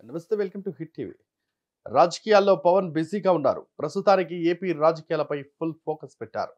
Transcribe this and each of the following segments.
నమస్తే, welcome to hit TV. రాజకీయాల్లో పవన్ బిజీగా ఉన్నారు. ప్రస్తుతానికి ఏపీ రాజకీయాలపై ఫుల్ ఫోకస్ పెట్టారు.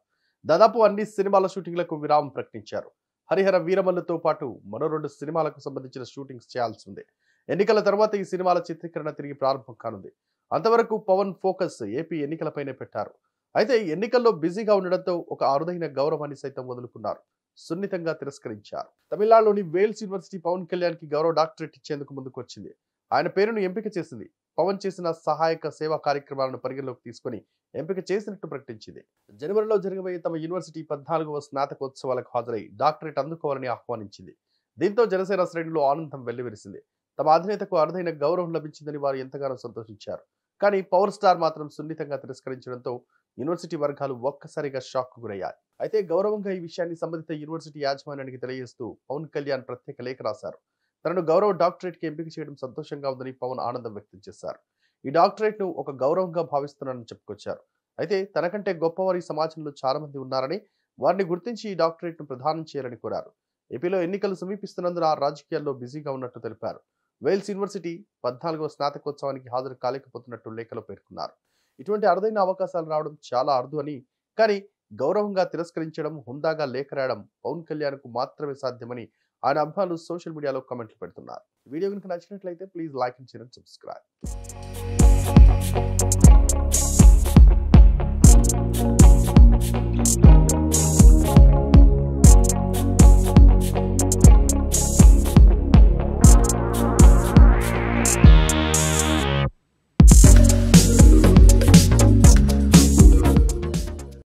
దాదాపు అన్ని సినిమాల షూటింగ్లకు విరామం ప్రకటించారు. హరిహర వీరమల్లుతో పాటు మరో 2 సినిమాలకు సంబంధించిన షూటింగ్స్ చేయాల్సి ఉంది. ఎన్నికల తర్వాత ఈ సినిమాల చిత్రీకరణ తిరిగి ప్రారంభం కానుంది. అంతవరకు పవన్ ఫోకస్ ఏపీ ఎన్నికలపైనే పెట్టారు. అయితే ఎన్నికల్లో బిజీగా ఉండడంతో ఒక అరుదైన గౌరవాన్ని సైతం వదులుకున్నారు. సున్నితంగా తిరస్కరించారు. తమిళనాడులోని వేల్స్ యూనివర్సిటీ పవన్ కళ్యాణ్ కి గౌరవ డాక్టరేట్ ఇచ్చేందుకు ముందుకు వచ్చింది. ఆయన పేరును ఎంపిక చేసింది. పవన్ చేసిన సహాయక సేవా కార్యక్రమాలను పరిగణలోకి తీసుకుని ఎంపిక చేసినట్టు ప్రకటించింది. జనవరిలో జరగబోయే తమ యూనివర్సిటీ 14వ స్నాతకోత్సవాలకు హాజరై డాక్టరేట్ అందుకోవాలని ఆహ్వానించింది. దీంతో జనసేన శ్రేణుల్లో ఆనందం వెల్లివిరిసింది. తమ అధినేతకు అరుదైన గౌరవం లభించిందని వారు ఎంతగానో సంతోషించారు. కానీ పవర్ స్టార్ మాత్రం సున్నితంగా తిరస్కరించడంతో యూనివర్సిటీ వర్గాలు ఒక్కసారిగా షాక్ గురయ్యాయి. అయితే గౌరవంగా ఈ విషయాన్ని సంబంధిత యూనివర్సిటీ యాజమాన్యానికి తెలియజేస్తూ పవన్ కళ్యాణ్ ప్రత్యేక లేఖ రాశారు. తనను గౌరవ డాక్టరేట్ కి ఎంపిక చేయడం సంతోషంగా ఉందని పవన్ ఆనందం వ్యక్తం చేశారు. ఈ డాక్టరేట్ ను ఒక గౌరవంగా భావిస్తున్నానని చెప్పుకొచ్చారు. అయితే తనకంటే గొప్పవారి సమాజంలో చాలా మంది ఉన్నారని, వారిని గుర్తించి ఈ డాక్టరేట్ ను ప్రదానం చేయాలని కోరారు. ఏపీలో ఎన్నికలు సమీపిస్తున్నందున రాజకీయాల్లో బిజీగా ఉన్నట్టు తెలిపారు. వేల్స్ యూనివర్సిటీ 14వ స్నాతకోత్సవానికి హాజరు కాలేకపోతున్నట్టు లేఖలో పేర్కొన్నారు. ఇటువంటి అరుదైన అవకాశాలు రావడం చాలా అరుదు అని, కానీ గౌరవంగా తిరస్కరించడం, హుందాగా లేఖ రాయడం పవన్ కళ్యాణ్ కు మాత్రమే సాధ్యమని ఆయన అభిమానులు సోషల్ మీడియాలో కామెంట్లు పెడుతున్నారు. వీడియో కనుక నచ్చినట్లయితే please like and share and subscribe.